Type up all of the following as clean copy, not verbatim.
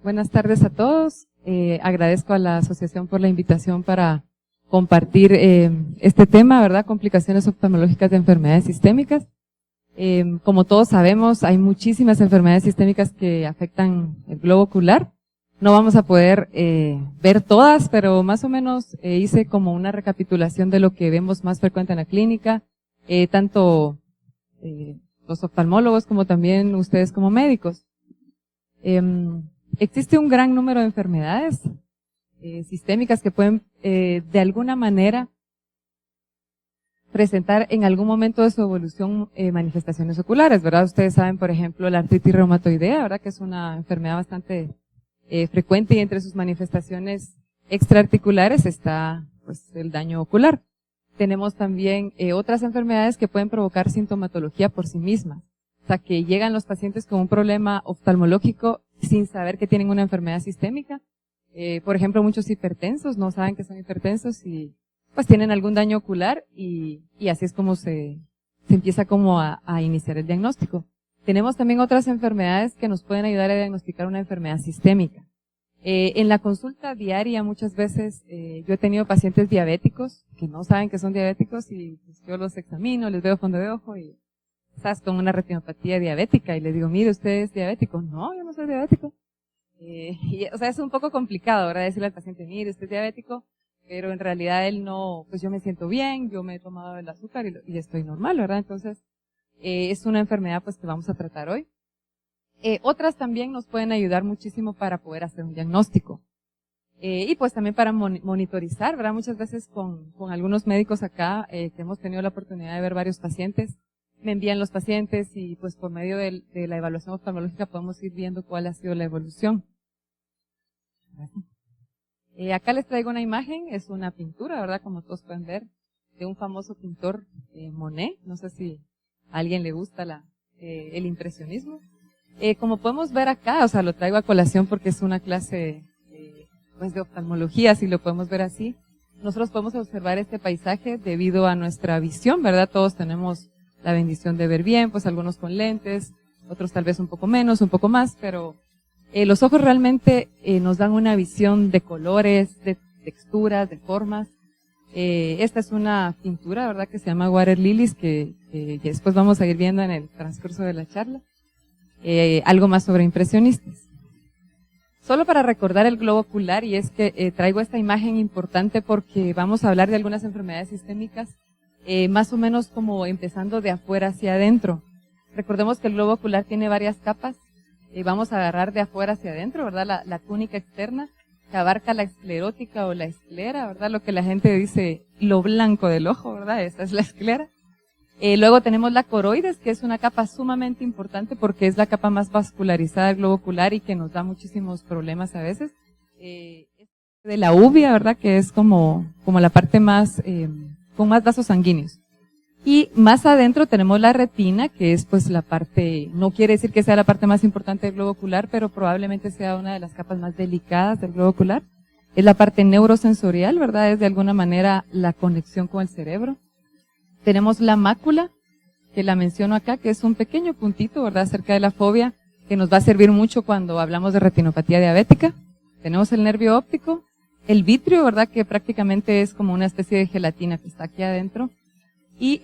Buenas tardes a todos. Agradezco a la asociación por la invitación para compartir este tema, ¿verdad? Complicaciones oftalmológicas de enfermedades sistémicas. Como todos sabemos, hay muchísimas enfermedades sistémicas que afectan el globo ocular. No vamos a poder ver todas, pero más o menos hice como una recapitulación de lo que vemos más frecuente en la clínica, tanto los oftalmólogos como también ustedes como médicos. Existe un gran número de enfermedades sistémicas que pueden de alguna manera presentar en algún momento de su evolución manifestaciones oculares, ¿verdad? Ustedes saben, por ejemplo, la artritis reumatoidea, ¿verdad? Que es una enfermedad bastante frecuente y entre sus manifestaciones extraarticulares está pues el daño ocular. Tenemos también otras enfermedades que pueden provocar sintomatología por sí mismas. O sea, que llegan los pacientes con un problema oftalmológico sin saber que tienen una enfermedad sistémica. Por ejemplo, muchos hipertensos no saben que son hipertensos y pues tienen algún daño ocular y así es como se empieza como a iniciar el diagnóstico. Tenemos también otras enfermedades que nos pueden ayudar a diagnosticar una enfermedad sistémica. En la consulta diaria muchas veces yo he tenido pacientes diabéticos que no saben que son diabéticos y pues, yo los examino, les veo fondo de ojo y estás con una retinopatía diabética y les digo, mire, ¿usted es diabético? No, yo no soy diabético. O sea, es un poco complicado, ¿verdad? Decirle al paciente, mire, usted es diabético, pero en realidad él no, pues yo me siento bien, yo me he tomado el azúcar y estoy normal, ¿verdad? Entonces, es una enfermedad pues que vamos a tratar hoy. Otras también nos pueden ayudar muchísimo para poder hacer un diagnóstico. Y pues también para monitorizar, ¿verdad? Muchas veces con algunos médicos acá, que hemos tenido la oportunidad de ver varios pacientes, me envían los pacientes y pues por medio de la evaluación oftalmológica podemos ir viendo cuál ha sido la evolución. Acá les traigo una imagen, es una pintura, ¿verdad? Como todos pueden ver, de un famoso pintor, Monet. No sé si a alguien le gusta el impresionismo. Como podemos ver acá, o sea, lo traigo a colación porque es una clase pues de oftalmología, si lo podemos ver así. Nosotros podemos observar este paisaje debido a nuestra visión, ¿verdad? Todos tenemos la bendición de ver bien, pues algunos con lentes, otros tal vez un poco menos, un poco más, pero los ojos realmente nos dan una visión de colores, de texturas, de formas. Esta es una pintura, ¿verdad? Que se llama Water Lilies, que después vamos a ir viendo en el transcurso de la charla. Algo más sobre impresionistas. Solo para recordar el globo ocular, y es que traigo esta imagen importante porque vamos a hablar de algunas enfermedades sistémicas, más o menos como empezando de afuera hacia adentro. Recordemos que el globo ocular tiene varias capas, vamos a agarrar de afuera hacia adentro, ¿verdad? La túnica externa, que abarca la esclerótica o la esclera, ¿verdad? Lo que la gente dice, lo blanco del ojo, ¿verdad? Esa es la esclera. Luego tenemos la coroides, que es una capa sumamente importante porque es la capa más vascularizada del globo ocular y que nos da muchísimos problemas a veces. De la uvea, ¿verdad? Que es como la parte más, con más vasos sanguíneos. Y más adentro tenemos la retina, que es pues la parte, no quiere decir que sea la parte más importante del globo ocular, pero probablemente sea una de las capas más delicadas del globo ocular. Es la parte neurosensorial, ¿verdad? Es de alguna manera la conexión con el cerebro. Tenemos la mácula, que la menciono acá, que es un pequeño puntito, ¿verdad? Cerca de la fobia, que nos va a servir mucho cuando hablamos de retinopatía diabética. Tenemos el nervio óptico, el vitrio, ¿verdad? Que prácticamente es como una especie de gelatina que está aquí adentro. Y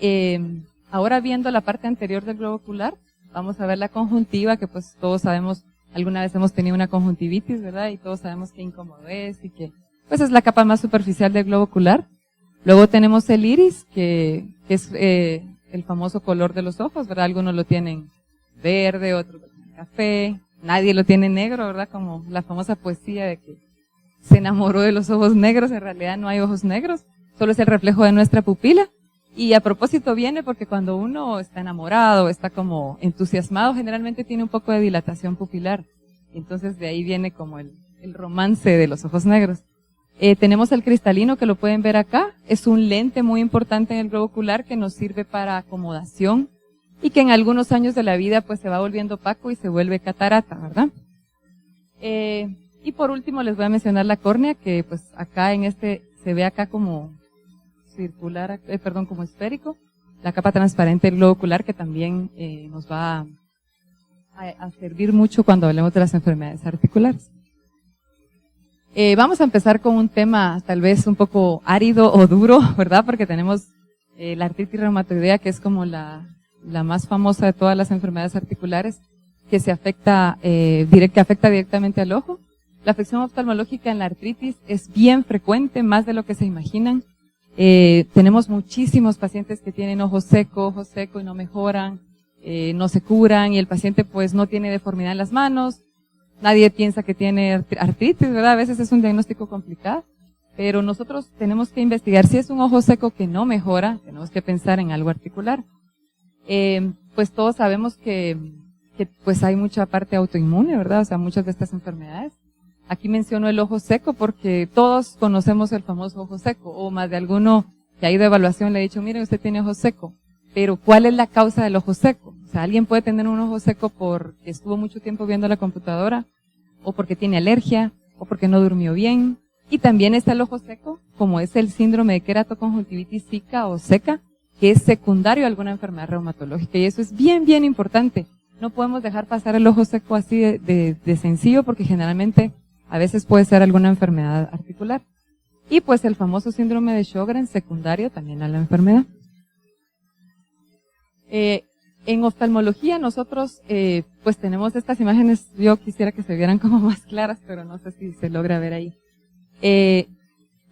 ahora viendo la parte anterior del globo ocular, vamos a ver la conjuntiva, que pues todos sabemos, alguna vez hemos tenido una conjuntivitis, ¿verdad? Y todos sabemos qué incómodo es y que pues es la capa más superficial del globo ocular. Luego tenemos el iris, que es el famoso color de los ojos, ¿verdad? Algunos lo tienen verde, otros lo tienen café, nadie lo tiene negro, ¿verdad? Como la famosa poesía de que se enamoró de los ojos negros, en realidad no hay ojos negros, solo es el reflejo de nuestra pupila. Y a propósito viene porque cuando uno está enamorado, está como entusiasmado, generalmente tiene un poco de dilatación pupilar. Entonces de ahí viene como el romance de los ojos negros. Tenemos el cristalino que lo pueden ver acá, es un lente muy importante en el globo ocular que nos sirve para acomodación y que en algunos años de la vida pues se va volviendo opaco y se vuelve catarata, ¿verdad? Y por último les voy a mencionar la córnea que pues acá en se ve acá como circular, como esférico, la capa transparente del globo ocular que también nos va a servir mucho cuando hablemos de las enfermedades articulares. Vamos a empezar con un tema tal vez un poco árido o duro, ¿verdad? Porque tenemos la artritis reumatoidea, que es como la más famosa de todas las enfermedades articulares, que afecta directamente al ojo. La afección oftalmológica en la artritis es bien frecuente, más de lo que se imaginan. Tenemos muchísimos pacientes que tienen ojo seco y no mejoran, no se curan, y el paciente pues no tiene deformidad en las manos. Nadie piensa que tiene artritis, ¿verdad? A veces es un diagnóstico complicado, pero nosotros tenemos que investigar. Si es un ojo seco que no mejora, tenemos que pensar en algo articular. Pues todos sabemos que pues hay mucha parte autoinmune, ¿verdad? O sea, muchas de estas enfermedades. Aquí menciono el ojo seco porque todos conocemos el famoso ojo seco, o más de alguno que ha ido a evaluación le ha dicho, mire, usted tiene ojo seco. Pero ¿cuál es la causa del ojo seco? O sea, alguien puede tener un ojo seco porque estuvo mucho tiempo viendo la computadora, o porque tiene alergia, o porque no durmió bien. Y también está el ojo seco, como es el síndrome de queratoconjuntivitis zika o seca, que es secundario a alguna enfermedad reumatológica. Y eso es bien, bien importante. No podemos dejar pasar el ojo seco así de sencillo, porque generalmente a veces puede ser alguna enfermedad articular. Y pues el famoso síndrome de Sjögren, secundario también a la enfermedad. En oftalmología nosotros pues tenemos estas imágenes, yo quisiera que se vieran como más claras, pero no sé si se logra ver ahí.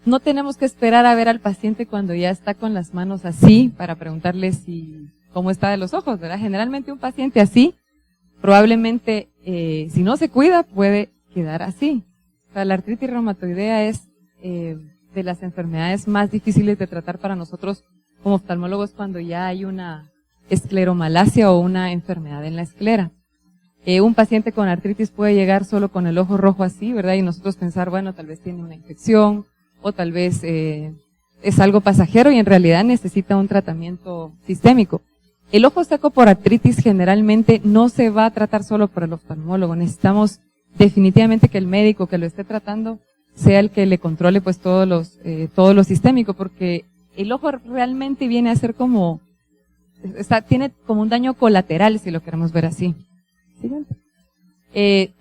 No tenemos que esperar a ver al paciente cuando ya está con las manos así para preguntarle cómo está de los ojos, ¿verdad? Generalmente un paciente así, probablemente si no se cuida puede quedar así. O sea, la artritis reumatoidea es de las enfermedades más difíciles de tratar para nosotros como oftalmólogos cuando ya hay una escleromalacia o una enfermedad en la esclera. Un paciente con artritis puede llegar solo con el ojo rojo así, ¿verdad? Y nosotros pensar, bueno, tal vez tiene una infección o tal vez es algo pasajero y en realidad necesita un tratamiento sistémico. El ojo seco por artritis generalmente no se va a tratar solo por el oftalmólogo. Necesitamos definitivamente que el médico que lo esté tratando sea el que le controle pues todo lo sistémico, porque el ojo realmente viene a ser tiene como un daño colateral, si lo queremos ver así. Siguiente.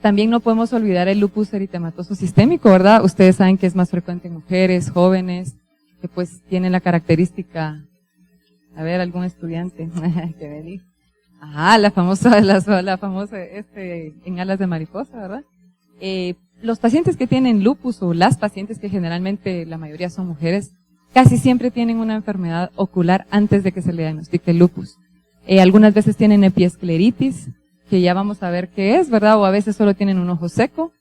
También no podemos olvidar el lupus eritematoso sistémico, ¿verdad? Ustedes saben que es más frecuente en mujeres, jóvenes, que pues tienen la característica, a ver, algún estudiante que me dijo. Ajá, la famosa en alas de mariposa, ¿verdad? Los pacientes que tienen lupus, o las pacientes que generalmente la mayoría son mujeres, casi siempre tienen una enfermedad ocular antes de que se le diagnostique el lupus. Algunas veces tienen epiescleritis, que ya vamos a ver qué es, ¿verdad? O a veces solo tienen un ojo seco.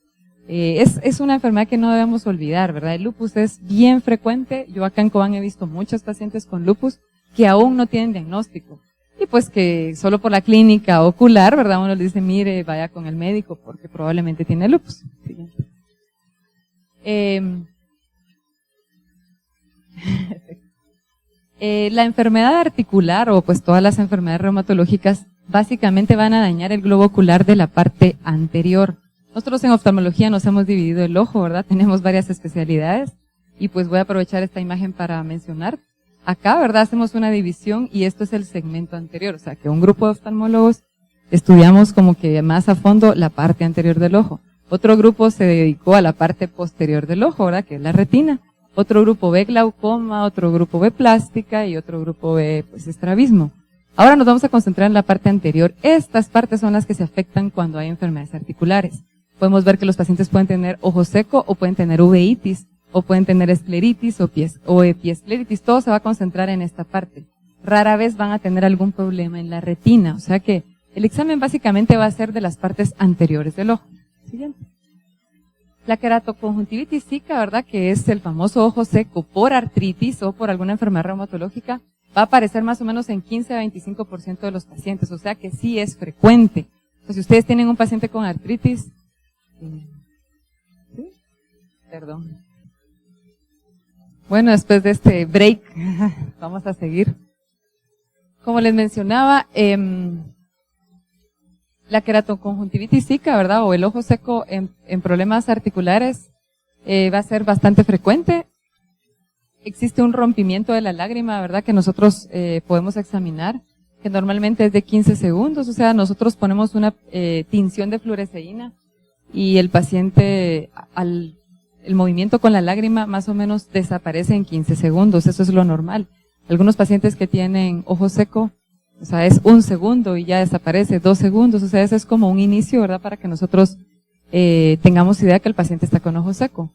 Es una enfermedad que no debemos olvidar, ¿verdad? El lupus es bien frecuente. Yo acá en Cobán he visto muchos pacientes con lupus que aún no tienen diagnóstico. Y pues que solo por la clínica ocular, ¿verdad? Uno le dice, mire, vaya con el médico porque probablemente tiene lupus. Siguiente. La enfermedad articular o pues todas las enfermedades reumatológicas básicamente van a dañar el globo ocular de la parte anterior. Nosotros en oftalmología nos hemos dividido el ojo, ¿verdad? Tenemos varias especialidades y pues voy a aprovechar esta imagen para mencionar. Acá, ¿verdad? Hacemos una división y esto es el segmento anterior, o sea que un grupo de oftalmólogos estudiamos como que más a fondo la parte anterior del ojo. Otro grupo se dedicó a la parte posterior del ojo, ¿verdad? Que es la retina. Otro grupo ve glaucoma, otro grupo ve plástica y otro grupo ve pues estrabismo. Ahora nos vamos a concentrar en la parte anterior. Estas partes son las que se afectan cuando hay enfermedades articulares. Podemos ver que los pacientes pueden tener ojo seco o pueden tener uveitis o pueden tener escleritis o epiescleritis. Todo se va a concentrar en esta parte. Rara vez van a tener algún problema en la retina. O sea que el examen básicamente va a ser de las partes anteriores del ojo. Siguiente. La queratoconjuntivitis zika, ¿verdad? Que es el famoso ojo seco por artritis o por alguna enfermedad reumatológica, va a aparecer más o menos en 15 a 25% de los pacientes, o sea que sí es frecuente. Entonces, si ustedes tienen un paciente con artritis, ¿sí? Perdón. Bueno, después de este break, vamos a seguir. Como les mencionaba, la queratoconjuntivitis zika, ¿verdad? O el ojo seco en problemas articulares va a ser bastante frecuente. Existe un rompimiento de la lágrima, ¿verdad? Que nosotros podemos examinar, que normalmente es de 15 segundos. O sea, nosotros ponemos una tinción de fluoresceína y el paciente, al el movimiento con la lágrima más o menos desaparece en 15 segundos, eso es lo normal. Algunos pacientes que tienen ojo seco, o sea, es 1 segundo y ya desaparece, 2 segundos, o sea, eso es como un inicio, ¿verdad? Para que nosotros tengamos idea que el paciente está con ojo seco.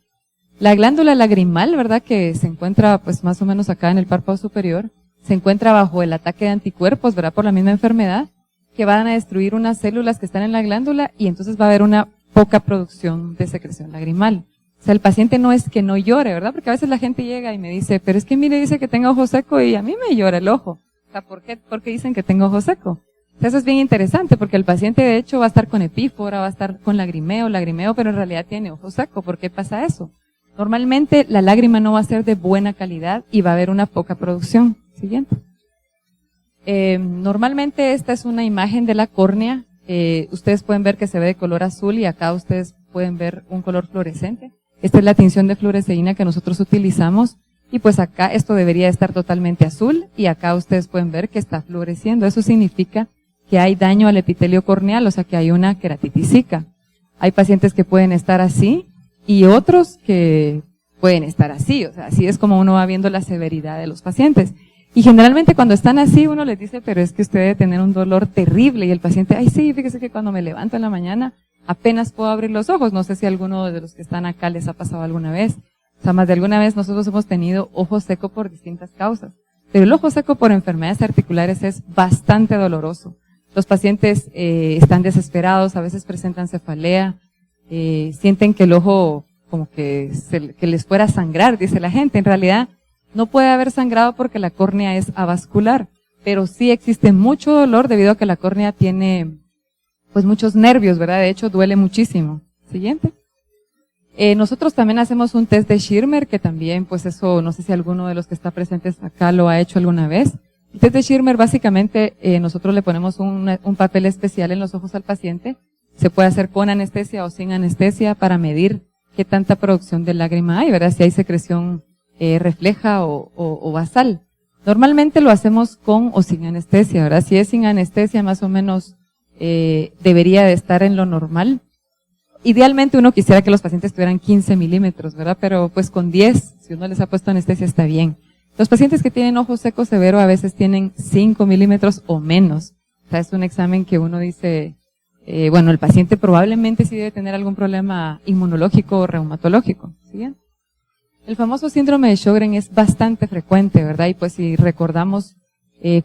La glándula lagrimal, ¿verdad? Que se encuentra pues más o menos acá en el párpado superior, se encuentra bajo el ataque de anticuerpos, ¿verdad? Por la misma enfermedad, que van a destruir unas células que están en la glándula y entonces va a haber una poca producción de secreción lagrimal. O sea, el paciente no es que no llore, ¿verdad? Porque a veces la gente llega y me dice, pero es que mire, dice que tengo ojo seco y a mí me llora el ojo. O sea, ¿por qué dicen que tengo ojo seco? O sea, eso es bien interesante porque el paciente de hecho va a estar con epífora, va a estar con lagrimeo, pero en realidad tiene ojo seco. ¿Por qué pasa eso? Normalmente la lágrima no va a ser de buena calidad y va a haber una poca producción. Siguiente. Normalmente esta es una imagen de la córnea. Ustedes pueden ver que se ve de color azul y acá ustedes pueden ver un color fluorescente. Esta es la tinción de fluoresceína que nosotros utilizamos y pues acá esto debería estar totalmente azul y acá ustedes pueden ver que está fluoreciendo. Eso significa que hay daño al epitelio corneal, o sea que hay una queratitis zica. Hay pacientes que pueden estar así y otros que pueden estar así, o sea, así es como uno va viendo la severidad de los pacientes. Y generalmente cuando están así uno les dice, pero es que usted debe tener un dolor terrible y el paciente, ay sí, fíjese que cuando me levanto en la mañana apenas puedo abrir los ojos. No sé si a alguno de los que están acá les ha pasado alguna vez. O sea, más de alguna vez nosotros hemos tenido ojo seco por distintas causas. Pero el ojo seco por enfermedades articulares es bastante doloroso. Los pacientes están desesperados, a veces presentan cefalea, sienten que el ojo como que les fuera a sangrar, dice la gente. En realidad no puede haber sangrado porque la córnea es avascular, pero sí existe mucho dolor debido a que la córnea tiene pues muchos nervios, ¿verdad? De hecho duele muchísimo. Siguiente. Nosotros también hacemos un test de Schirmer, que también pues eso, no sé si alguno de los que está presentes acá lo ha hecho alguna vez. El test de Schirmer básicamente nosotros le ponemos un papel especial en los ojos al paciente. Se puede hacer con anestesia o sin anestesia para medir qué tanta producción de lágrima hay, ¿verdad? Si hay secreción refleja o basal. Normalmente lo hacemos con o sin anestesia, ¿verdad? Si es sin anestesia más o menos debería de estar en lo normal. Idealmente uno quisiera que los pacientes tuvieran 15 milímetros, ¿verdad? Pero pues con 10, si uno les ha puesto anestesia está bien. Los pacientes que tienen ojo seco severo a veces tienen 5 milímetros o menos. O sea, es un examen que uno dice, bueno, el paciente probablemente sí debe tener algún problema inmunológico o reumatológico. ¿Sí? El famoso síndrome de Sjögren es bastante frecuente, ¿verdad? Y pues si recordamos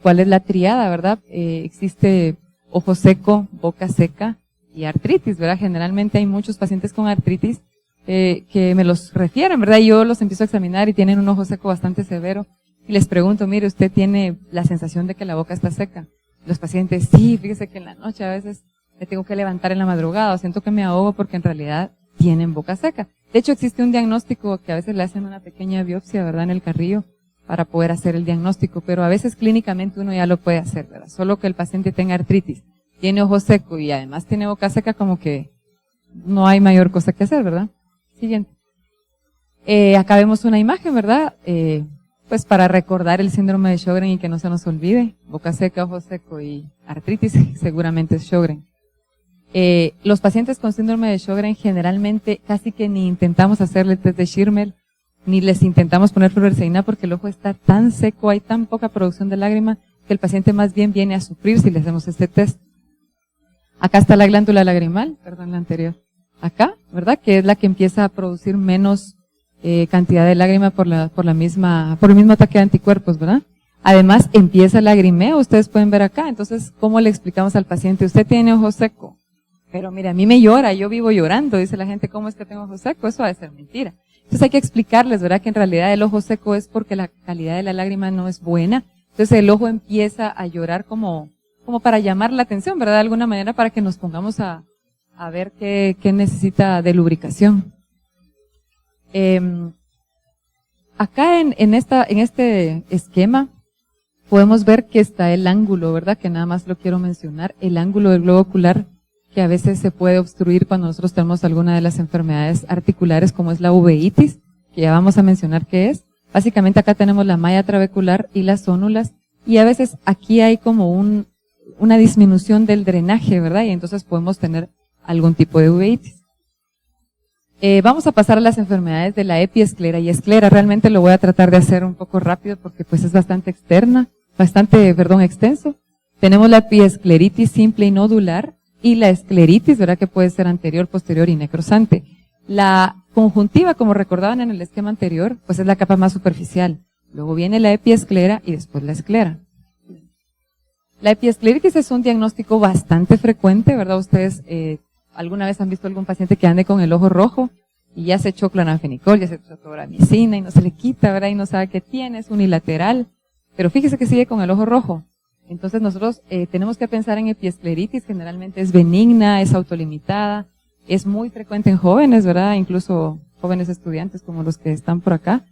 cuál es la triada, ¿verdad? Existe ojo seco, boca seca y artritis, ¿verdad? Generalmente hay muchos pacientes con artritis que me los refieren, ¿verdad? Y yo los empiezo a examinar y tienen un ojo seco bastante severo y les pregunto, mire, ¿usted tiene la sensación de que la boca está seca? Los pacientes, sí, fíjese que en la noche a veces me tengo que levantar en la madrugada, o siento que me ahogo porque en realidad tienen boca seca. De hecho, existe un diagnóstico que a veces le hacen una pequeña biopsia, ¿verdad? En el carrillo para poder hacer el diagnóstico, pero a veces clínicamente uno ya lo puede hacer, ¿verdad? Solo que el paciente tenga artritis, tiene ojo seco y además tiene boca seca, como que no hay mayor cosa que hacer, ¿verdad? Siguiente. Acá vemos una imagen, ¿verdad? Pues para recordar el síndrome de Sjögren y que no se nos olvide. Boca seca, ojo seco y artritis, seguramente es Sjögren. Los pacientes con síndrome de Sjögren generalmente casi que ni intentamos hacerle test de Schirmer, ni les intentamos poner fluoresceína porque el ojo está tan seco, hay tan poca producción de lágrima que el paciente más bien viene a sufrir si le hacemos este test. Acá está la glándula lagrimal, perdón, la anterior. Acá, ¿verdad? Que es la que empieza a producir menos cantidad de lágrima por el mismo ataque de anticuerpos, ¿verdad? Además, empieza el lagrimeo, ustedes pueden ver acá. Entonces, ¿cómo le explicamos al paciente? Usted tiene ojo seco, pero mire, a mí me llora, yo vivo llorando. Dice la gente, ¿cómo es que tengo ojo seco? Eso va a ser mentira. Entonces hay que explicarles, ¿verdad? Que en realidad el ojo seco es porque la calidad de la lágrima no es buena. Entonces el ojo empieza a llorar como para llamar la atención, ¿verdad? De alguna manera para que nos pongamos a ver qué necesita de lubricación. Acá en este esquema podemos ver que está el ángulo, ¿verdad? Que nada más lo quiero mencionar, el ángulo del globo ocular, que a veces se puede obstruir cuando nosotros tenemos alguna de las enfermedades articulares, como es la uveitis, que ya vamos a mencionar qué es. Básicamente acá tenemos la malla trabecular y las zónulas, y a veces aquí hay como una disminución del drenaje, ¿verdad? Y entonces podemos tener algún tipo de uveitis. Vamos a pasar a las enfermedades de la epiesclera y esclera. Realmente lo voy a tratar de hacer un poco rápido porque pues es bastante extenso. Tenemos la epiescleritis simple y nodular y la escleritis, ¿verdad? Que puede ser anterior, posterior y necrosante. La conjuntiva, como recordaban en el esquema anterior, pues es la capa más superficial. Luego viene la epiesclera y después la esclera. La epiescleritis es un diagnóstico bastante frecuente, ¿verdad? Ustedes alguna vez han visto algún paciente que ande con el ojo rojo y ya se echó cloranfenicol, ya se echó tobramicina y no se le quita, ¿verdad? Y no sabe qué tiene, es unilateral. Pero fíjese que sigue con el ojo rojo. Entonces nosotros tenemos que pensar en epiescleritis, generalmente es benigna, es autolimitada, es muy frecuente en jóvenes, ¿verdad? Incluso jóvenes estudiantes como los que están por acá.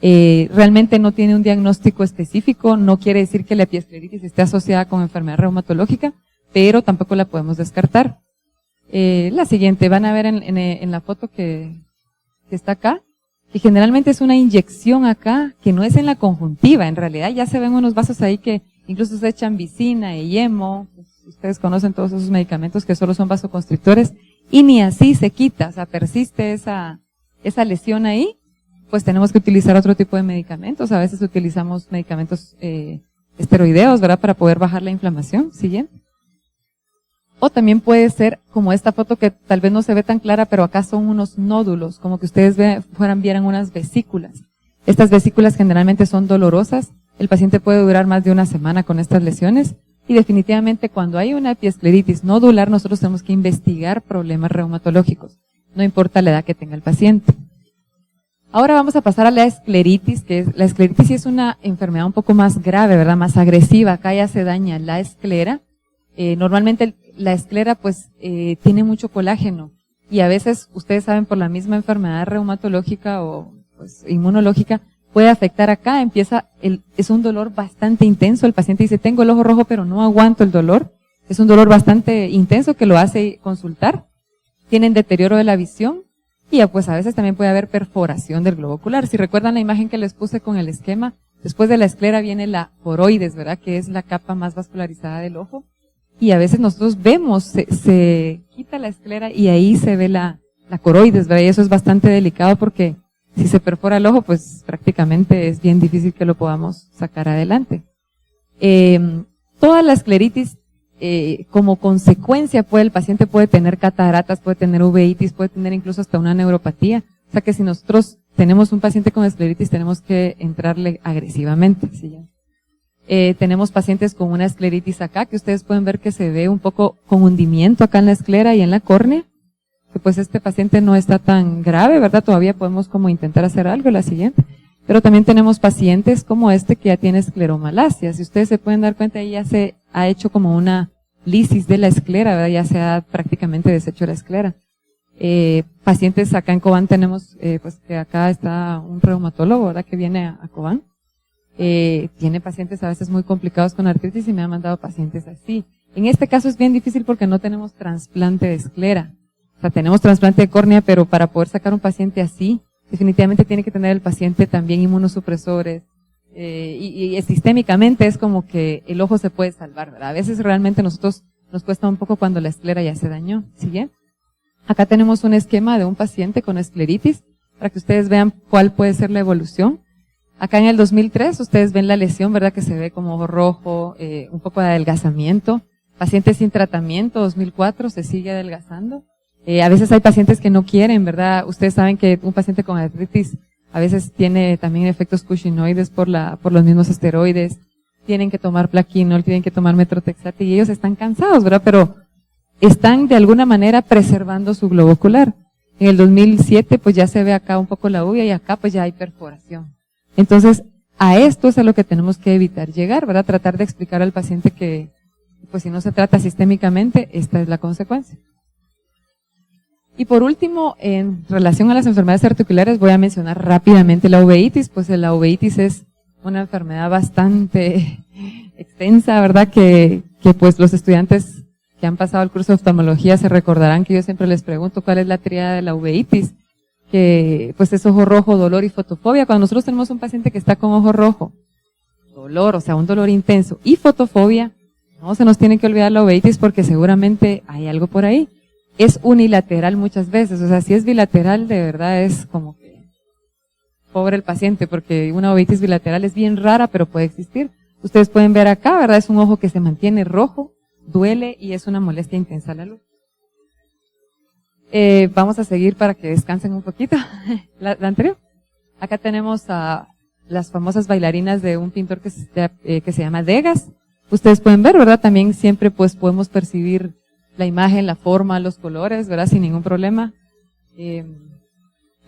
Realmente no tiene un diagnóstico específico, no quiere decir que la epiescleritis esté asociada con enfermedad reumatológica, pero tampoco la podemos descartar. La siguiente, van a ver en la foto que está acá, que generalmente es una inyección acá, que no es en la conjuntiva, en realidad ya se ven unos vasos ahí que incluso se echan vicina y yemo, pues, ustedes conocen todos esos medicamentos que solo son vasoconstrictores, y ni así se quita, o sea, persiste esa lesión ahí, pues tenemos que utilizar otro tipo de medicamentos, a veces utilizamos medicamentos esteroideos, ¿verdad?, para poder bajar la inflamación. Siguiente. O también puede ser como esta foto que tal vez no se ve tan clara, pero acá son unos nódulos, como que ustedes vieran unas vesículas. Estas vesículas generalmente son dolorosas, el paciente puede durar más de una semana con estas lesiones, y definitivamente cuando hay una epiescleritis nodular nosotros tenemos que investigar problemas reumatológicos, no importa la edad que tenga el paciente. Ahora vamos a pasar a la escleritis, la escleritis sí es una enfermedad un poco más grave, ¿verdad?, más agresiva, acá ya se daña la esclera. Normalmente la esclera pues tiene mucho colágeno y a veces ustedes saben por la misma enfermedad reumatológica o pues inmunológica puede afectar acá, es un dolor bastante intenso, el paciente dice tengo el ojo rojo pero no aguanto el dolor, es un dolor bastante intenso que lo hace consultar, tienen deterioro de la visión y pues a veces también puede haber perforación del globo ocular. Si recuerdan la imagen que les puse con el esquema, después de la esclera viene la coroides, ¿verdad?, que es la capa más vascularizada del ojo. Y a veces nosotros vemos, se quita la esclera y ahí se ve la coroides, ¿verdad? Y eso es bastante delicado porque si se perfora el ojo, pues prácticamente es bien difícil que lo podamos sacar adelante. Toda la escleritis, como consecuencia, el paciente puede tener cataratas, puede tener uveitis, puede tener incluso hasta una neuropatía. O sea que si nosotros tenemos un paciente con escleritis, tenemos que entrarle agresivamente, ¿sí? Tenemos pacientes con una escleritis acá, que ustedes pueden ver que se ve un poco con hundimiento acá en la esclera y en la córnea, que pues este paciente no está tan grave, ¿verdad? Todavía podemos como intentar hacer algo, la siguiente. Pero también tenemos pacientes como este que ya tiene escleromalacia. Si ustedes se pueden dar cuenta, ahí ya se ha hecho como una lisis de la esclera, ¿verdad? Ya se ha prácticamente deshecho la esclera. Pacientes acá en Cobán tenemos, pues que acá está un reumatólogo, ¿verdad?, que viene a Cobán. Tiene pacientes a veces muy complicados con artritis y me han mandado pacientes así. En este caso es bien difícil porque no tenemos trasplante de esclera. O sea, tenemos trasplante de córnea, pero para poder sacar un paciente así, definitivamente tiene que tener el paciente también inmunosupresores. Y sistémicamente es como que el ojo se puede salvar, ¿verdad? A veces realmente nos cuesta un poco cuando la esclera ya se dañó. ¿Sigue? Acá tenemos un esquema de un paciente con escleritis para que ustedes vean cuál puede ser la evolución. Acá en el 2003 ustedes ven la lesión, ¿verdad?, que se ve como ojo rojo, un poco de adelgazamiento. Paciente sin tratamiento, 2004, se sigue adelgazando. A veces hay pacientes que no quieren, ¿verdad? Ustedes saben que un paciente con artritis a veces tiene también efectos cushingoides por los mismos esteroides. Tienen que tomar plaquinol, tienen que tomar metrotexate y ellos están cansados, ¿verdad? Pero están de alguna manera preservando su globo ocular. En el 2007 pues ya se ve acá un poco la uvea y acá pues ya hay perforación. Entonces, a esto es a lo que tenemos que evitar llegar, ¿verdad? Tratar de explicar al paciente que, pues si no se trata sistémicamente, esta es la consecuencia. Y por último, en relación a las enfermedades articulares, voy a mencionar rápidamente la uveitis, pues la uveitis es una enfermedad bastante extensa, ¿verdad? Que pues los estudiantes que han pasado el curso de oftalmología se recordarán que yo siempre les pregunto cuál es la tríada de la uveitis, que pues es ojo rojo, dolor y fotofobia. Cuando nosotros tenemos un paciente que está con ojo rojo, dolor, o sea, un dolor intenso, y fotofobia, no se nos tiene que olvidar la uveitis porque seguramente hay algo por ahí. es unilateral muchas veces. O sea, si es bilateral, de verdad es como que pobre el paciente, porque una uveitis bilateral es bien rara, pero puede existir. Ustedes pueden ver acá, ¿verdad? Es un ojo que se mantiene rojo, duele y es una molestia intensa a la luz. Vamos a seguir para que descansen un poquito. La anterior. Acá tenemos a las famosas bailarinas de un pintor que se llama Degas. Ustedes pueden ver, ¿verdad? También siempre pues podemos percibir la imagen, la forma, los colores, ¿verdad? Sin ningún problema.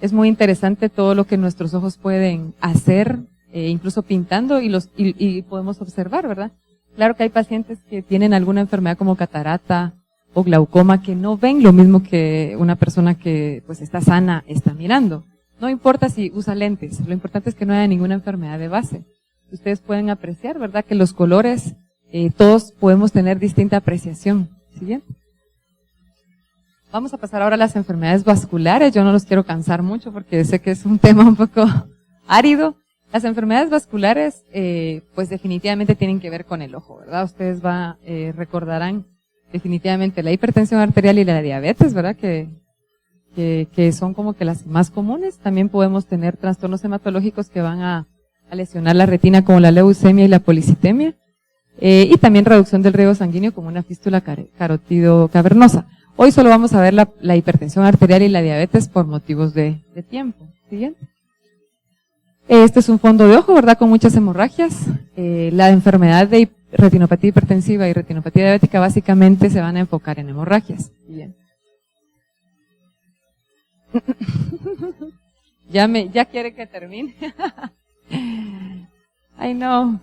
Es muy interesante todo lo que nuestros ojos pueden hacer, incluso pintando, y podemos observar, ¿verdad? Claro que hay pacientes que tienen alguna enfermedad como catarata o glaucoma que no ven lo mismo que una persona que pues está sana está mirando. No importa si usa lentes, lo importante es que no haya ninguna enfermedad de base. Ustedes pueden apreciar, ¿verdad? Que los colores, todos podemos tener distinta apreciación. Siguiente. Vamos a pasar ahora a las enfermedades vasculares. Yo no los quiero cansar mucho porque sé que es un tema un poco árido. Las enfermedades vasculares, pues definitivamente tienen que ver con el ojo, ¿verdad? Ustedes recordarán definitivamente la hipertensión arterial y la diabetes, ¿verdad? Que son como que las más comunes. También podemos tener trastornos hematológicos que van a lesionar la retina, como la leucemia y la policitemia. Y también reducción del riego sanguíneo, como una fístula carotido cavernosa. Hoy solo vamos a ver la hipertensión arterial y la diabetes por motivos de tiempo. Siguiente. Este es un fondo de ojo, ¿verdad? Con muchas hemorragias. La enfermedad de retinopatía hipertensiva y retinopatía diabética básicamente se van a enfocar en hemorragias. Bien. Ya quiere que termine. Ay, no.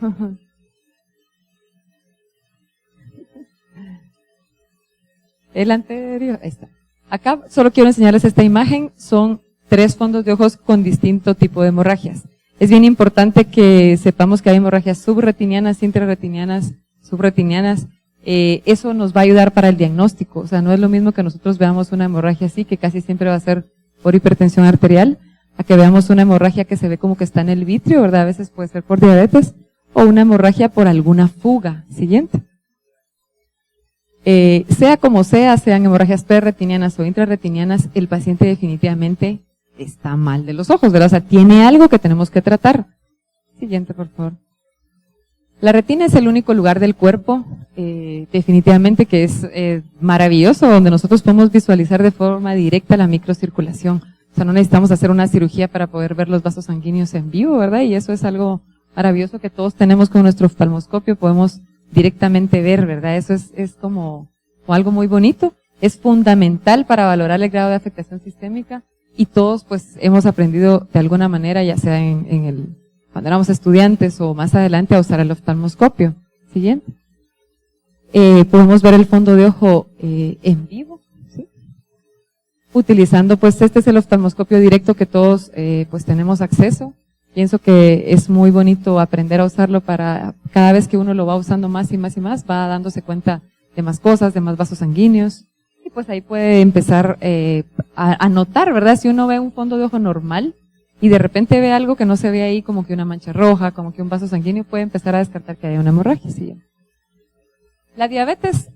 El anterior, ahí está. Acá solo quiero enseñarles esta imagen. Son 3 fondos de ojos con distinto tipo de hemorragias. Es bien importante que sepamos que hay hemorragias subretinianas, intrarretinianas, subretinianas. Eso nos va a ayudar para el diagnóstico. O sea, no es lo mismo que nosotros veamos una hemorragia así, que casi siempre va a ser por hipertensión arterial, a que veamos una hemorragia que se ve como que está en el vitrio, ¿verdad? A veces puede ser por diabetes, o una hemorragia por alguna fuga. Siguiente. Sea como sea, sean hemorragias perretinianas o intrarretinianas, el paciente definitivamente está mal de los ojos, ¿verdad? O sea, tiene algo que tenemos que tratar. Siguiente, por favor. La retina es el único lugar del cuerpo, definitivamente que es maravilloso, donde nosotros podemos visualizar de forma directa la microcirculación. O sea, no necesitamos hacer una cirugía para poder ver los vasos sanguíneos en vivo, ¿verdad? Y eso es algo maravilloso que todos tenemos con nuestro oftalmoscopio, podemos directamente ver, ¿verdad? Eso es como algo muy bonito. Es fundamental para valorar el grado de afectación sistémica y todos pues hemos aprendido de alguna manera, ya sea cuando éramos estudiantes o más adelante, a usar el oftalmoscopio. Siguiente. Podemos ver el fondo de ojo en vivo, ¿sí? Utilizando pues este es el oftalmoscopio directo que todos pues tenemos acceso. Pienso que es muy bonito aprender a usarlo para cada vez que uno lo va usando más y más y más, va dándose cuenta de más cosas, de más vasos sanguíneos. Y pues ahí puede empezar a notar, ¿verdad? Si uno ve un fondo de ojo normal y de repente ve algo que no se ve ahí, como que una mancha roja, como que un vaso sanguíneo, puede empezar a descartar que hay una hemorragia. Sí. La diabetes,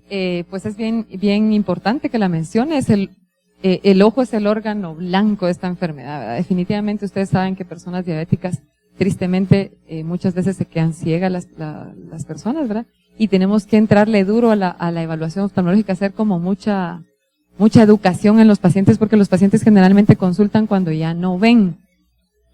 pues es bien importante que la mencione. El ojo es el órgano blanco de esta enfermedad, ¿verdad? Definitivamente ustedes saben que personas diabéticas, tristemente, muchas veces se quedan ciegas las personas, ¿verdad? Y tenemos que entrarle duro a la evaluación oftalmológica, hacer como mucha educación en los pacientes, porque los pacientes generalmente consultan cuando ya no ven.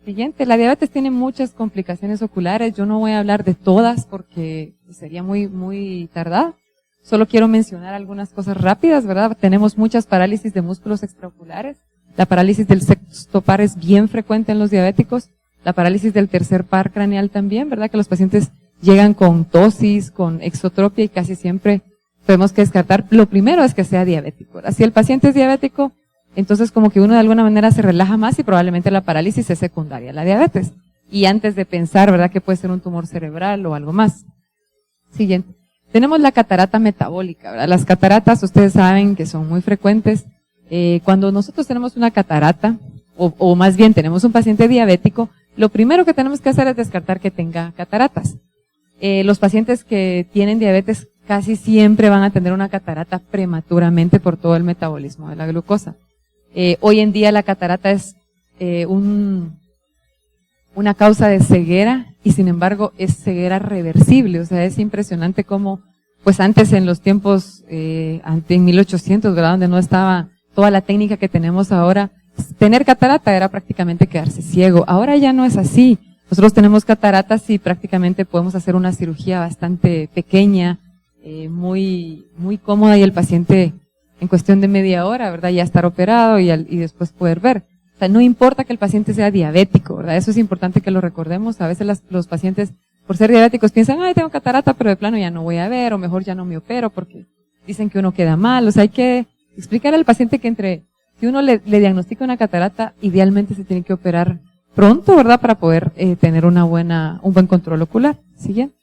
Siguiente, la diabetes tiene muchas complicaciones oculares. Yo no voy a hablar de todas porque sería muy tardado. Solo quiero mencionar algunas cosas rápidas, ¿verdad? Tenemos muchas parálisis de músculos extraoculares. La parálisis del sexto par es bien frecuente en los diabéticos. La parálisis del tercer par craneal también, ¿verdad? Que los pacientes llegan con tosis, con exotropia y casi siempre tenemos que descartar. Lo primero es que sea diabético, ¿verdad? Si el paciente es diabético, entonces como que uno de alguna manera se relaja más y probablemente la parálisis es secundaria a la diabetes. Y antes de pensar, ¿verdad? Que puede ser un tumor cerebral o algo más. Siguiente. Tenemos la catarata metabólica, ¿verdad? Las cataratas, ustedes saben que son muy frecuentes. Cuando nosotros tenemos una catarata, o más bien tenemos un paciente diabético, lo primero que tenemos que hacer es descartar que tenga cataratas. Los pacientes que tienen diabetes casi siempre van a tener una catarata prematuramente por todo el metabolismo de la glucosa. Hoy en día la catarata es una causa de ceguera y sin embargo es ceguera reversible. O sea, es impresionante cómo, pues antes en los tiempos, en 1800, ¿verdad? Donde no estaba toda la técnica que tenemos ahora, tener catarata era prácticamente quedarse ciego. Ahora ya no es así. Nosotros tenemos cataratas y prácticamente podemos hacer una cirugía bastante pequeña, muy cómoda y el paciente en cuestión de media hora, ¿verdad? Ya estar operado y después poder ver. O sea, no importa que el paciente sea diabético, ¿verdad? Eso es importante que lo recordemos. A veces los pacientes, por ser diabéticos, piensan, ay, tengo catarata, pero de plano ya no voy a ver, o mejor ya no me opero porque dicen que uno queda mal. O sea, hay que explicarle al paciente que si uno le diagnostica una catarata, idealmente se tiene que operar pronto, ¿verdad? Para poder tener un buen control ocular. Siguiente.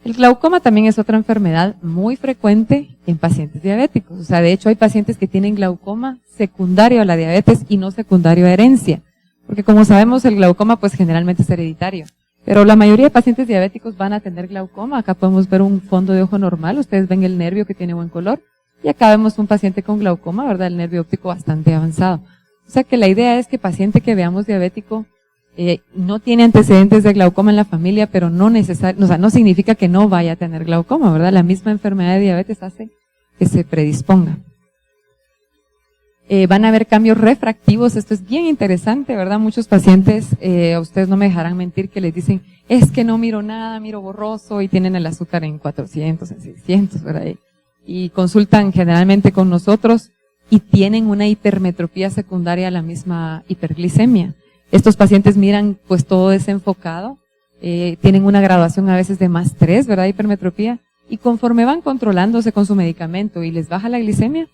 El glaucoma también es otra enfermedad muy frecuente en pacientes diabéticos. O sea, de hecho hay pacientes que tienen glaucoma secundario a la diabetes y no secundario a herencia. Porque como sabemos el glaucoma pues generalmente es hereditario. Pero la mayoría de pacientes diabéticos van a tener glaucoma. Acá podemos ver un fondo de ojo normal. Ustedes ven el nervio que tiene buen color. Y acá vemos un paciente con glaucoma, ¿verdad? El nervio óptico bastante avanzado. O sea que la idea es que paciente que veamos diabético no tiene antecedentes de glaucoma en la familia, pero no significa que no vaya a tener glaucoma, ¿verdad? La misma enfermedad de diabetes hace que se predisponga. Van a haber cambios refractivos, esto es bien interesante, ¿verdad? Muchos pacientes, ustedes no me dejarán mentir, que les dicen, es que no miro nada, miro borroso, y tienen el azúcar en 400, en 600, ¿verdad? Y consultan generalmente con nosotros y tienen una hipermetropía secundaria a la misma hiperglicemia. Estos pacientes miran pues todo desenfocado, tienen una graduación a veces de +3, ¿verdad? Hipermetropía, y conforme van controlándose con su medicamento y les baja la glicemia,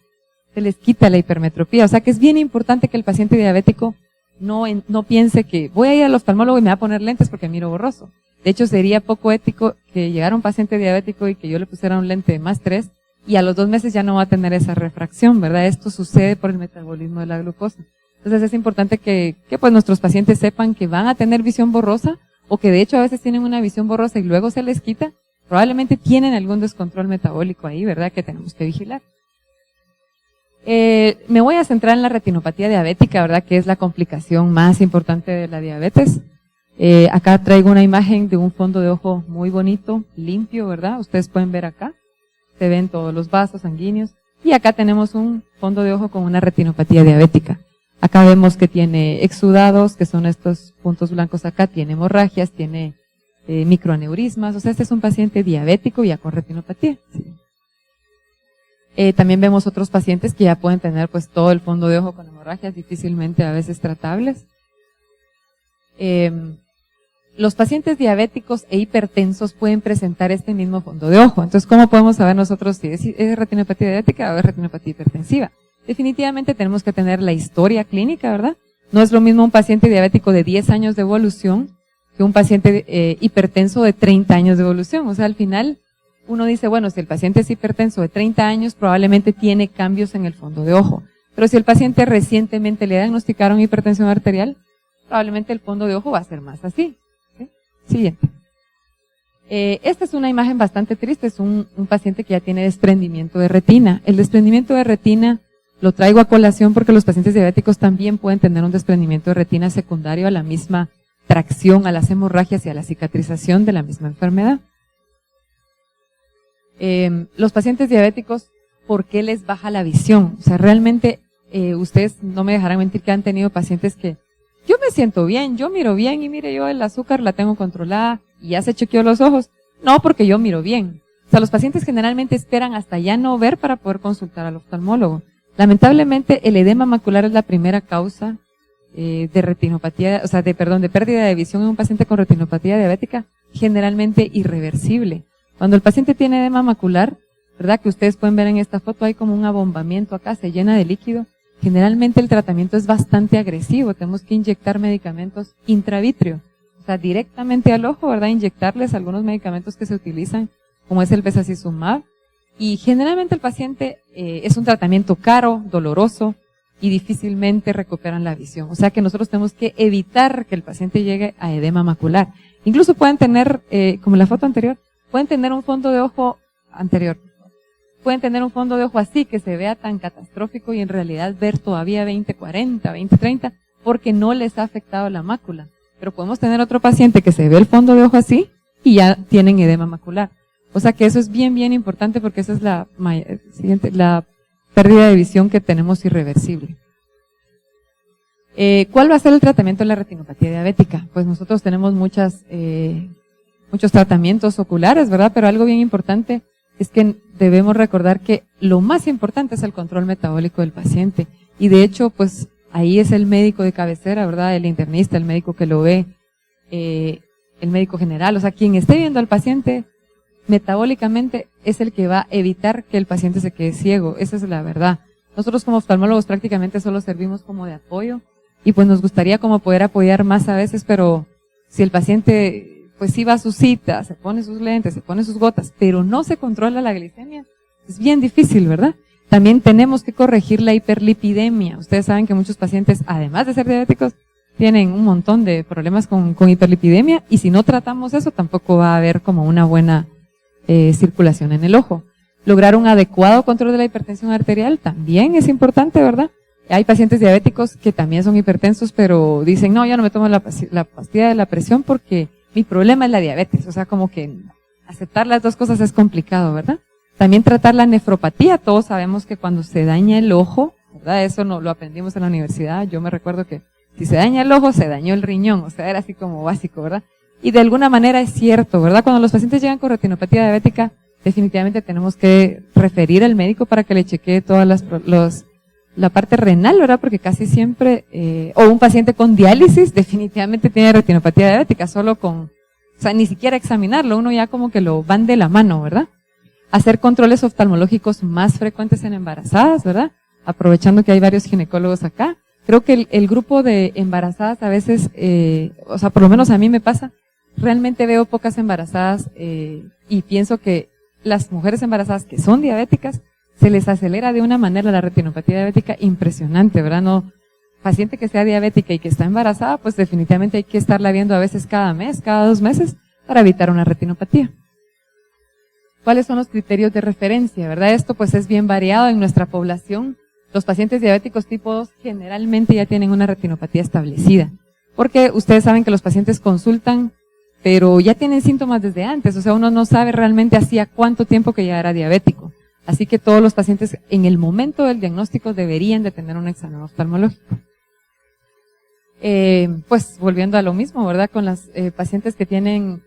se les quita la hipermetropía. O sea que es bien importante que el paciente diabético no piense que voy a ir al oftalmólogo y me va a poner lentes porque miro borroso. De hecho sería poco ético que llegara un paciente diabético y que yo le pusiera un lente de +3 y a los 2 meses ya no va a tener esa refracción, ¿verdad? Esto sucede por el metabolismo de la glucosa. Entonces es importante que pues nuestros pacientes sepan que van a tener visión borrosa o que de hecho a veces tienen una visión borrosa y luego se les quita. Probablemente tienen algún descontrol metabólico ahí, ¿verdad? Que tenemos que vigilar. Me voy a centrar en la retinopatía diabética, ¿verdad? Que es la complicación más importante de la diabetes. Acá traigo una imagen de un fondo de ojo muy bonito, limpio, ¿verdad? Ustedes pueden ver acá. Se ven todos los vasos sanguíneos. Y acá tenemos un fondo de ojo con una retinopatía diabética. Acá vemos que tiene exudados, que son estos puntos blancos acá, tiene hemorragias, tiene microaneurismas, o sea, este es un paciente diabético ya con retinopatía. Sí. También vemos otros pacientes que ya pueden tener pues todo el fondo de ojo con hemorragias, difícilmente a veces tratables. Los pacientes diabéticos e hipertensos pueden presentar este mismo fondo de ojo. Entonces, ¿cómo podemos saber nosotros si es retinopatía diabética o es retinopatía hipertensiva? Definitivamente tenemos que tener la historia clínica, ¿verdad? No es lo mismo un paciente diabético de 10 años de evolución que un paciente hipertenso de 30 años de evolución. O sea, al final uno dice, bueno, si el paciente es hipertenso de 30 años, probablemente tiene cambios en el fondo de ojo. Pero si el paciente recientemente le diagnosticaron hipertensión arterial, probablemente el fondo de ojo va a ser más así. ¿Sí? Siguiente. Esta es una imagen bastante triste, es un paciente que ya tiene desprendimiento de retina. El desprendimiento de retina lo traigo a colación porque los pacientes diabéticos también pueden tener un desprendimiento de retina secundario a la misma tracción, a las hemorragias y a la cicatrización de la misma enfermedad. Los pacientes diabéticos, ¿por qué les baja la visión? O sea, realmente ustedes no me dejarán mentir que han tenido pacientes que yo me siento bien, yo miro bien y mire yo el azúcar la tengo controlada y ya se chequeó los ojos. No, porque yo miro bien. O sea, los pacientes generalmente esperan hasta ya no ver para poder consultar al oftalmólogo. Lamentablemente el edema macular es la primera causa de retinopatía, o sea, de pérdida de visión en un paciente con retinopatía diabética, generalmente irreversible. Cuando el paciente tiene edema macular, ¿verdad? Que ustedes pueden ver en esta foto, hay como un abombamiento acá, se llena de líquido. Generalmente el tratamiento es bastante agresivo, tenemos que inyectar medicamentos intravítrea, o sea, directamente al ojo, ¿verdad? Inyectarles algunos medicamentos que se utilizan, como es el bezacizumab. Y generalmente el paciente es un tratamiento caro, doloroso y difícilmente recuperan la visión. O sea que nosotros tenemos que evitar que el paciente llegue a edema macular. Incluso pueden tener, como en la foto anterior, pueden tener un fondo de ojo anterior. Pueden tener un fondo de ojo así, que se vea tan catastrófico y en realidad ver todavía 20/40, 20/30, porque no les ha afectado la mácula. Pero podemos tener otro paciente que se ve el fondo de ojo así y ya tienen edema macular. O sea que eso es bien, bien importante porque esa es la pérdida de visión que tenemos irreversible. ¿Cuál va a ser el tratamiento de la retinopatía diabética? Pues nosotros tenemos muchos tratamientos oculares, ¿verdad? Pero algo bien importante es que debemos recordar que lo más importante es el control metabólico del paciente. Y de hecho, pues ahí es el médico de cabecera, ¿verdad? El internista, el médico que lo ve, el médico general. O sea, quien esté viendo al paciente metabólicamente es el que va a evitar que el paciente se quede ciego. Esa es la verdad. Nosotros como oftalmólogos prácticamente solo servimos como de apoyo y pues nos gustaría como poder apoyar más a veces, pero si el paciente pues sí va a su cita, se pone sus lentes, se pone sus gotas, pero no se controla la glicemia, es bien difícil, ¿verdad? También tenemos que corregir la hiperlipidemia. Ustedes saben que muchos pacientes, además de ser diabéticos, tienen un montón de problemas con hiperlipidemia y si no tratamos eso tampoco va a haber como una buena circulación en el ojo. Lograr un adecuado control de la hipertensión arterial también es importante, ¿verdad? Hay pacientes diabéticos que también son hipertensos, pero dicen, no, yo no me tomo la pastilla de la presión porque mi problema es la diabetes. O sea, como que aceptar las dos cosas es complicado, ¿verdad? También tratar la nefropatía. Todos sabemos que cuando se daña el ojo, ¿verdad? Eso no lo aprendimos en la universidad. Yo me recuerdo que si se daña el ojo, se dañó el riñón. O sea, era así como básico, ¿verdad? Y de alguna manera es cierto, ¿verdad? Cuando los pacientes llegan con retinopatía diabética, definitivamente tenemos que referir al médico para que le chequee todas la parte renal, ¿verdad? Porque casi siempre, o un paciente con diálisis definitivamente tiene retinopatía diabética, solo con, o sea, ni siquiera examinarlo, uno ya como que lo van de la mano, ¿verdad? Hacer controles oftalmológicos más frecuentes en embarazadas, ¿verdad? Aprovechando que hay varios ginecólogos acá. Creo que el grupo de embarazadas a veces, o sea, por lo menos a mí me pasa, realmente veo pocas embarazadas y pienso que las mujeres embarazadas que son diabéticas se les acelera de una manera la retinopatía diabética impresionante, ¿verdad? No, paciente que sea diabética y que está embarazada, pues definitivamente hay que estarla viendo a veces cada mes, cada 2 meses para evitar una retinopatía. ¿Cuáles son los criterios de referencia, verdad? Esto pues es bien variado en nuestra población. Los pacientes diabéticos tipo 2 generalmente ya tienen una retinopatía establecida, porque ustedes saben que los pacientes consultan pero ya tienen síntomas desde antes, o sea, uno no sabe realmente hacía cuánto tiempo que ya era diabético. Así que todos los pacientes en el momento del diagnóstico deberían de tener un examen oftalmológico. Pues volviendo a lo mismo, ¿verdad? Con las pacientes que tienen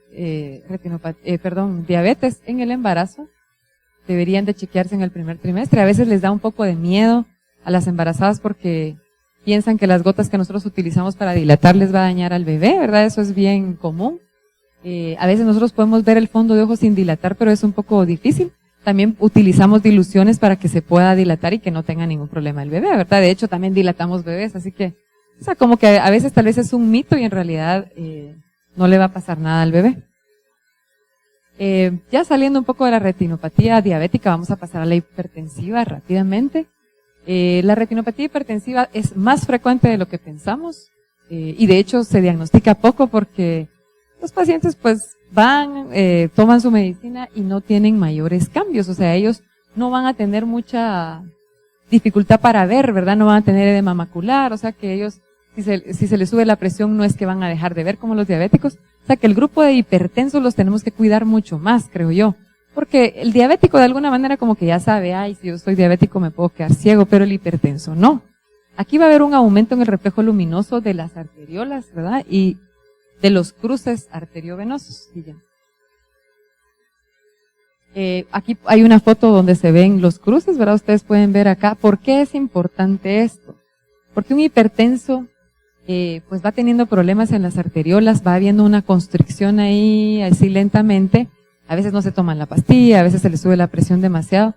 diabetes en el embarazo, deberían de chequearse en el primer trimestre. A veces les da un poco de miedo a las embarazadas porque piensan que las gotas que nosotros utilizamos para dilatar les va a dañar al bebé, ¿verdad? Eso es bien común. A veces nosotros podemos ver el fondo de ojo sin dilatar, pero es un poco difícil. También utilizamos diluciones para que se pueda dilatar y que no tenga ningún problema el bebé, ¿verdad? De hecho, también dilatamos bebés, así que, o sea, como que a veces tal vez es un mito y en realidad no le va a pasar nada al bebé. Ya saliendo un poco de la retinopatía diabética, vamos a pasar a la hipertensiva rápidamente. La retinopatía hipertensiva es más frecuente de lo que pensamos y de hecho se diagnostica poco porque los pacientes pues van, toman su medicina y no tienen mayores cambios, o sea, ellos no van a tener mucha dificultad para ver, ¿verdad? No van a tener edema macular, o sea que ellos, si se les sube la presión no es que van a dejar de ver como los diabéticos, o sea que el grupo de hipertensos los tenemos que cuidar mucho más, creo yo, porque el diabético de alguna manera como que ya sabe, ay, si yo soy diabético me puedo quedar ciego, pero el hipertenso no. Aquí va a haber un aumento en el reflejo luminoso de las arteriolas, ¿verdad? Y de los cruces arteriovenosos. Aquí hay una foto donde se ven los cruces, ¿verdad? Ustedes pueden ver acá. ¿Por qué es importante esto? Porque un hipertenso pues va teniendo problemas en las arteriolas, va habiendo una constricción ahí así lentamente. A veces no se toman la pastilla, a veces se les sube la presión demasiado.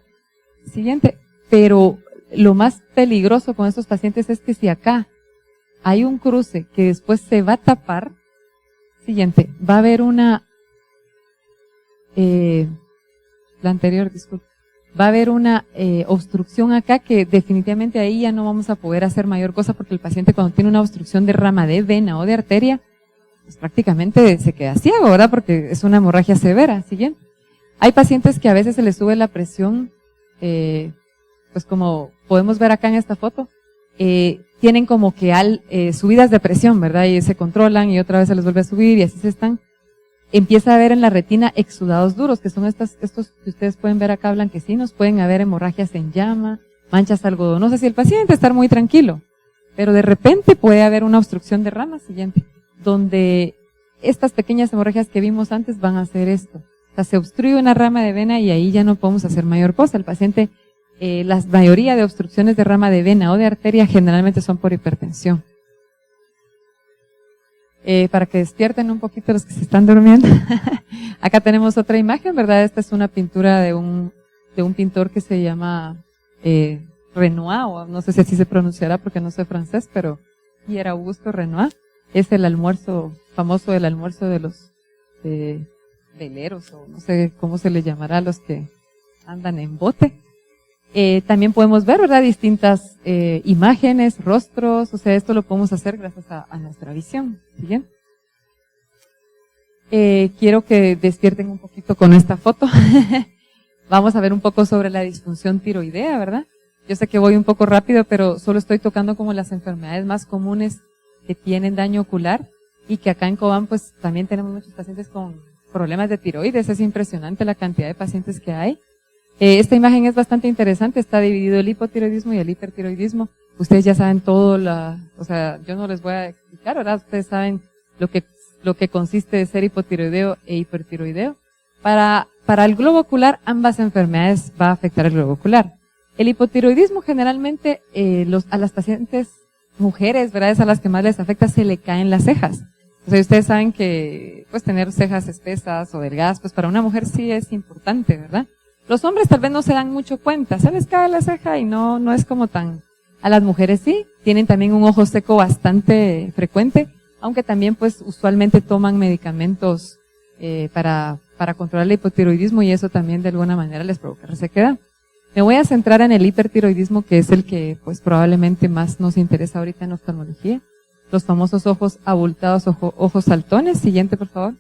Siguiente. Pero lo más peligroso con estos pacientes es que si acá hay un cruce que después se va a tapar, siguiente, va a haber una, la anterior, disculpe, va a haber una obstrucción acá que definitivamente ahí ya no vamos a poder hacer mayor cosa porque el paciente cuando tiene una obstrucción de rama de vena o de arteria, pues prácticamente se queda ciego, ¿verdad? Porque es una hemorragia severa, siguiente. Hay pacientes que a veces se les sube la presión, pues como podemos ver acá en esta foto, tienen como que subidas de presión, ¿verdad? Y se controlan y otra vez se les vuelve a subir y así se están. Empieza a haber en la retina exudados duros, que son estos que ustedes pueden ver acá blanquecinos, pueden haber hemorragias en llama, manchas algodonosas y el paciente estar muy tranquilo. Pero de repente puede haber una obstrucción de rama siguiente, donde estas pequeñas hemorragias que vimos antes van a hacer esto. O sea, se obstruye una rama de vena y ahí ya no podemos hacer mayor cosa. El paciente, la mayoría de obstrucciones de rama de vena o de arteria generalmente son por hipertensión. Para que despierten un poquito los que se están durmiendo. Acá tenemos otra imagen, ¿verdad? Esta es una pintura de un pintor que se llama Renoir, o no sé si así se pronunciará porque no sé francés, pero Pierre Auguste Renoir. Es el almuerzo, famoso el almuerzo de los veleros, o no sé cómo se le llamará a los que andan en bote. También podemos ver, ¿verdad? Distintas imágenes, rostros, o sea, esto lo podemos hacer gracias a nuestra visión. ¿Siguiente? Quiero que despierten un poquito con esta foto. Vamos a ver un poco sobre la disfunción tiroidea, ¿verdad? Yo sé que voy un poco rápido, pero solo estoy tocando como las enfermedades más comunes que tienen daño ocular y que acá en Cobán pues también tenemos muchos pacientes con problemas de tiroides. Es impresionante la cantidad de pacientes que hay. Esta imagen es bastante interesante, está dividido el hipotiroidismo y el hipertiroidismo. Ustedes ya saben todo o sea, yo no les voy a explicar, ¿verdad? Ustedes saben lo que consiste de ser hipotiroideo e hipertiroideo. Para el globo ocular, ambas enfermedades va a afectar el globo ocular. El hipotiroidismo generalmente, a las pacientes mujeres, ¿verdad? Es a las que más les afecta, se le caen las cejas. O sea, ustedes saben que, pues, tener cejas espesas o delgadas, pues para una mujer sí es importante, ¿verdad? Los hombres tal vez no se dan mucho cuenta, se les cae la ceja y no es como tan. A las mujeres sí, tienen también un ojo seco bastante frecuente, aunque también pues usualmente toman medicamentos para controlar el hipotiroidismo y eso también de alguna manera les provoca resequedad. Me voy a centrar en el hipertiroidismo, que es el que pues probablemente más nos interesa ahorita en oftalmología. Los famosos ojos abultados, ojos saltones. Siguiente, por favor.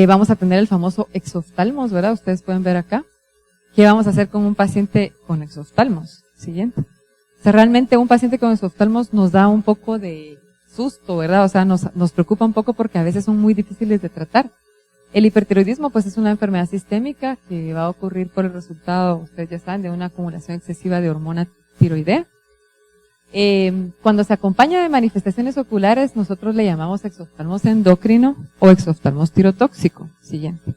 Vamos a tener el famoso exoftalmos, ¿verdad? Ustedes pueden ver acá. ¿Qué vamos a hacer con un paciente con exoftalmos? Siguiente. O sea, realmente un paciente con exoftalmos nos da un poco de susto, ¿verdad? O sea, nos preocupa un poco porque a veces son muy difíciles de tratar. El hipertiroidismo, pues, es una enfermedad sistémica que va a ocurrir por el resultado, ustedes ya saben, de una acumulación excesiva de hormona tiroidea. Cuando se acompaña de manifestaciones oculares, nosotros le llamamos exoftalmos endocrino o exoftalmos tirotóxico. Siguiente.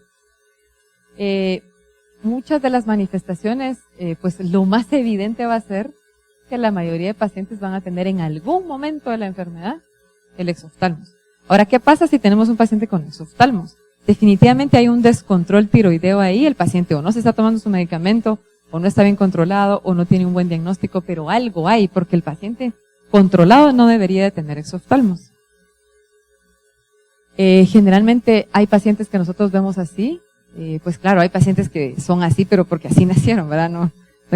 Muchas de las manifestaciones, pues lo más evidente va a ser que la mayoría de pacientes van a tener en algún momento de la enfermedad el exoftalmos. Ahora, ¿qué pasa si tenemos un paciente con exoftalmos? Definitivamente hay un descontrol tiroideo ahí, el paciente o no se está tomando su medicamento, o no está bien controlado, o no tiene un buen diagnóstico, pero algo hay, porque el paciente controlado no debería de tener exoftalmos. Generalmente hay pacientes que nosotros vemos así, pues claro, hay pacientes que son así, pero porque así nacieron, ¿verdad? No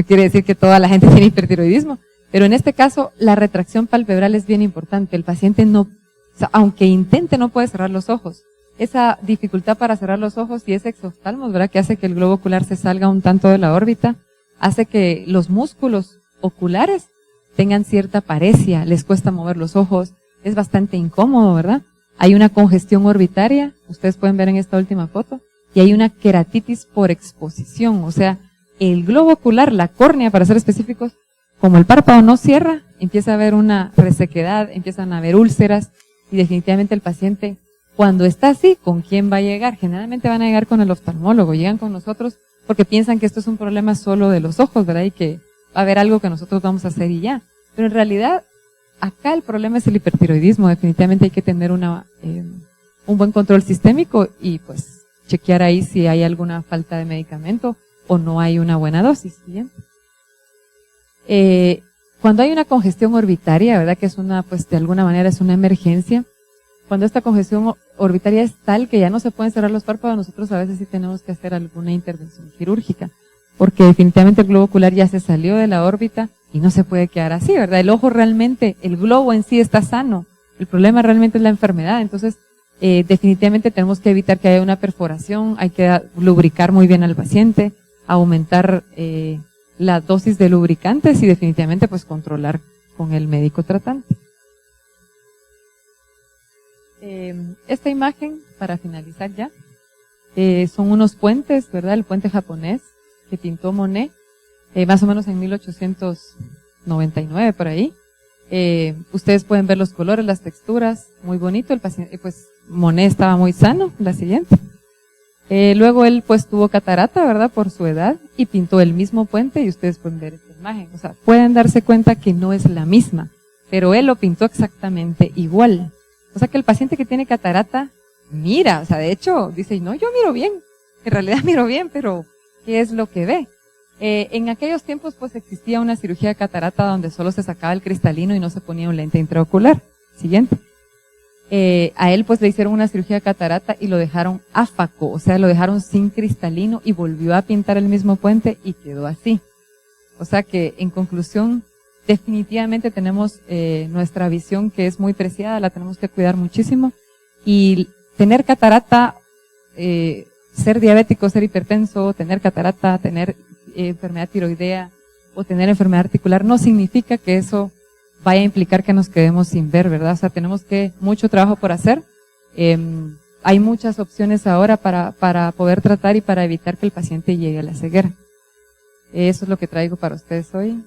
quiere decir que toda la gente tiene hipertiroidismo, pero en este caso la retracción palpebral es bien importante. El paciente no, o sea, aunque intente, no puede cerrar los ojos. Esa dificultad para cerrar los ojos y ese exoftalmos, ¿verdad? Que hace que el globo ocular se salga un tanto de la órbita, hace que los músculos oculares tengan cierta paresia, les cuesta mover los ojos, es bastante incómodo, ¿verdad? Hay una congestión orbitaria, ustedes pueden ver en esta última foto, y hay una queratitis por exposición, o sea, el globo ocular, la córnea, para ser específicos, como el párpado no cierra, empieza a haber una resequedad, empiezan a haber úlceras, y definitivamente el paciente, cuando está así, ¿con quién va a llegar? Generalmente van a llegar con el oftalmólogo, llegan con nosotros porque piensan que esto es un problema solo de los ojos, ¿verdad? Y que va a haber algo que nosotros vamos a hacer y ya. Pero en realidad, acá el problema es el hipertiroidismo. Definitivamente hay que tener un buen control sistémico y pues chequear ahí si hay alguna falta de medicamento o no hay una buena dosis. ¿Bien? Cuando hay una congestión orbitaria, ¿verdad? Que es pues de alguna manera es una emergencia. Cuando esta congestión orbitaria es tal que ya no se pueden cerrar los párpados, nosotros a veces sí tenemos que hacer alguna intervención quirúrgica, porque definitivamente el globo ocular ya se salió de la órbita y no se puede quedar así, ¿verdad? El ojo realmente, el globo en sí está sano, el problema realmente es la enfermedad, entonces Definitivamente tenemos que evitar que haya una perforación, hay que lubricar muy bien al paciente, aumentar la dosis de lubricantes y definitivamente pues controlar con el médico tratante. Esta imagen, para finalizar ya, son unos puentes, ¿verdad? El puente japonés que pintó Monet, más o menos en 1899 por ahí. Ustedes pueden ver los colores, las texturas, muy bonito. El paciente, pues Monet estaba muy sano. La siguiente. Luego él pues tuvo catarata, ¿verdad? Por su edad y pintó el mismo puente y ustedes pueden ver esta imagen. O sea, pueden darse cuenta que no es la misma, pero él lo pintó exactamente igual. O sea que el paciente que tiene catarata mira, o sea, de hecho dice, no, yo miro bien. En realidad miro bien, pero ¿qué es lo que ve? En aquellos tiempos pues existía una cirugía de catarata donde solo se sacaba el cristalino y no se ponía un lente intraocular. Siguiente. A él pues le hicieron una cirugía de catarata y lo dejaron áfaco, o sea, lo dejaron sin cristalino y volvió a pintar el mismo puente y quedó así. O sea que, en conclusión, definitivamente tenemos nuestra visión que es muy preciada, la tenemos que cuidar muchísimo y tener catarata, ser diabético, ser hipertenso, tener catarata, tener enfermedad tiroidea o tener enfermedad articular no significa que eso vaya a implicar que nos quedemos sin ver, ¿verdad? O sea, tenemos mucho trabajo por hacer. Hay muchas opciones ahora para poder tratar y para evitar que el paciente llegue a la ceguera. Eso es lo que traigo para ustedes hoy.